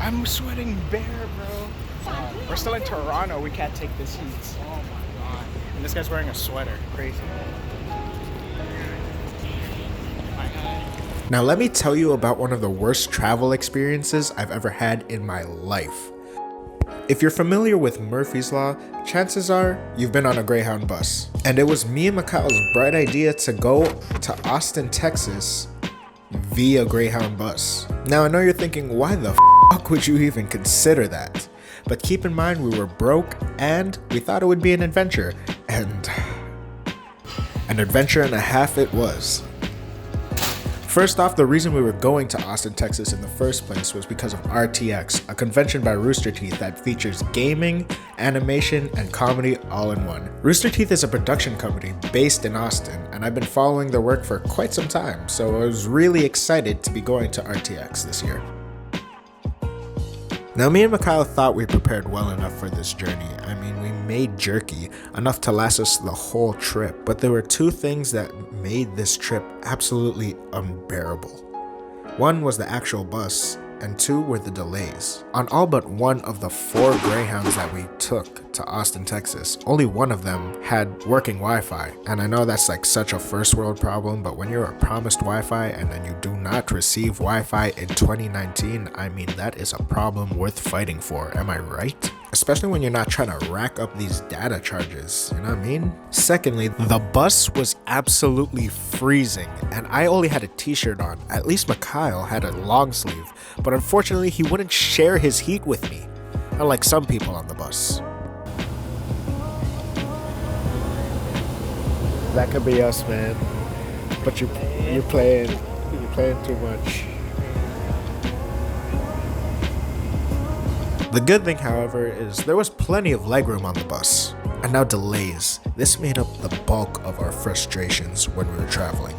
I'm sweating bare, bro. We're still in Toronto. We can't take this heat. Oh my god. And this guy's wearing a sweater. Crazy. Now let me tell you about one of the worst travel experiences I've ever had in my life. If you're familiar with Murphy's Law, chances are you've been on a Greyhound bus. And it was me and Mikhail's bright idea to go to Austin, Texas via Greyhound bus. Now I know you're thinking, why the fuck would you even consider that? But keep in mind we were broke and we thought it would be an adventure. And an adventure and a half it was. First off, the reason we were going to Austin, Texas in the first place was because of RTX, a convention by Rooster Teeth that features gaming, animation, and comedy all in one. Rooster Teeth is a production company based in Austin, and I've been following their work for quite some time, so I was really excited to be going to RTX this year. Now, me and Mikhail thought we prepared well enough for this journey. I mean, we made jerky, enough to last us the whole trip, but there were two things that made this trip absolutely unbearable. One was the actual bus, and two were the delays. On all but one of the 4 Greyhounds that we took to Austin, Texas, only one of them had working Wi-Fi. And I know that's like such a first world problem, but when you're promised Wi-Fi and then you do not receive Wi-Fi in 2019, I mean, that is a problem worth fighting for, am I right? Especially when you're not trying to rack up these data charges, you know what I mean? Secondly, the bus was absolutely freezing and I only had a t-shirt on. At least Mikhail had a long sleeve, but unfortunately he wouldn't share his heat with me, unlike some people on the bus. That could be us, man, but you're playing too much. The good thing, however, is there was plenty of legroom on the bus. And now delays. This made up the bulk of our frustrations when we were traveling.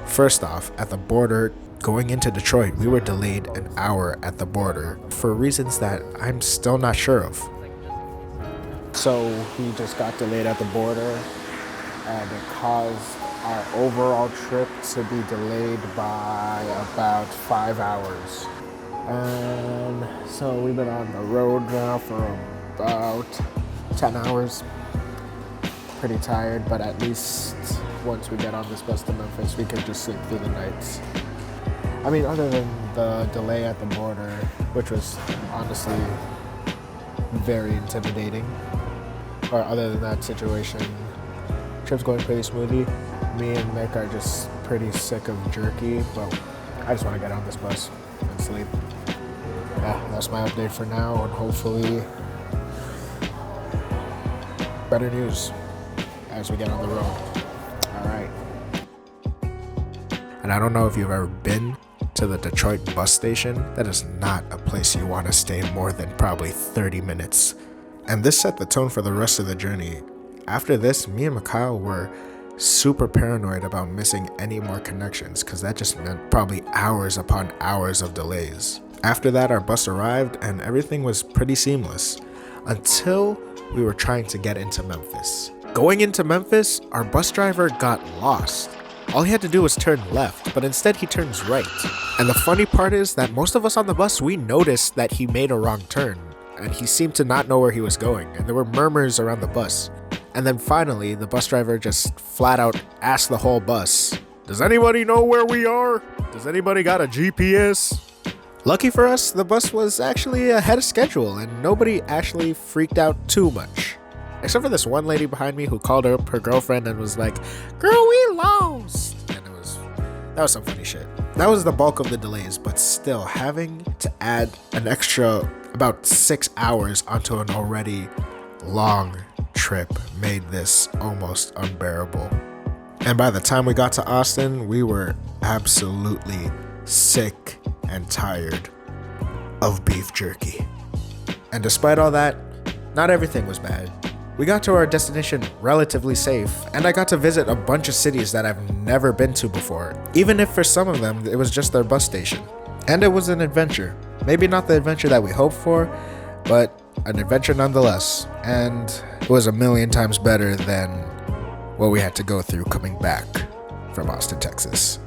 First off, at the border, going into Detroit, we were delayed an hour at the border for reasons that I'm still not sure of. So we just got delayed at the border and it caused our overall trip to be delayed by about 5 hours. And so we've been on the road now for about 10 hours. Pretty tired, but at least once we get on this bus to Memphis, we can just sleep through the nights. I mean, other than the delay at the border, which was honestly very intimidating, or other than that situation, trip's going pretty smoothly. Me and Mick are just pretty sick of jerky, but I just want to get on this bus and sleep. Yeah, that's my update for now, and hopefully better news as we get on the road. All right. And I don't know if you've ever been to the Detroit bus station. That is not a place you want to stay more than probably 30 minutes. And this set the tone for the rest of the journey. After this, me and Mikhail were super paranoid about missing any more connections because that just meant probably hours upon hours of delays. After that, our bus arrived and everything was pretty seamless until we were trying to get into Memphis. Going into Memphis, our bus driver got lost. All he had to do was turn left, but instead he turns right. And the funny part is that most of us on the bus, we noticed that he made a wrong turn and he seemed to not know where he was going, and there were murmurs around the bus. And then finally, the bus driver just flat out asked the whole bus, "Does anybody know where we are? Does anybody got a GPS?" Lucky for us, the bus was actually ahead of schedule and nobody actually freaked out too much. Except for this one lady behind me who called up her girlfriend and was like, "Girl, we lost." And that was some funny shit. That was the bulk of the delays, but still having to add an extra about 6 hours onto an already long trip made this almost unbearable. And by the time we got to Austin, we were absolutely sick and tired of beef jerky. And despite all that, not everything was bad. We got to our destination relatively safe, and I got to visit a bunch of cities that I've never been to before, even if for some of them it was just their bus station. And it was an adventure. Maybe not the adventure that we hoped for, but an adventure nonetheless. And it was a million times better than what we had to go through coming back from Austin, Texas.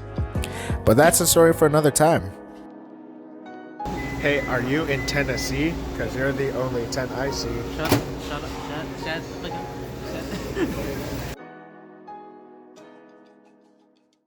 But that's a story for another time. Hey, are you in Tennessee? Because you're the only 10 I see. Shut up, shut up, shut the fuck up. Shut.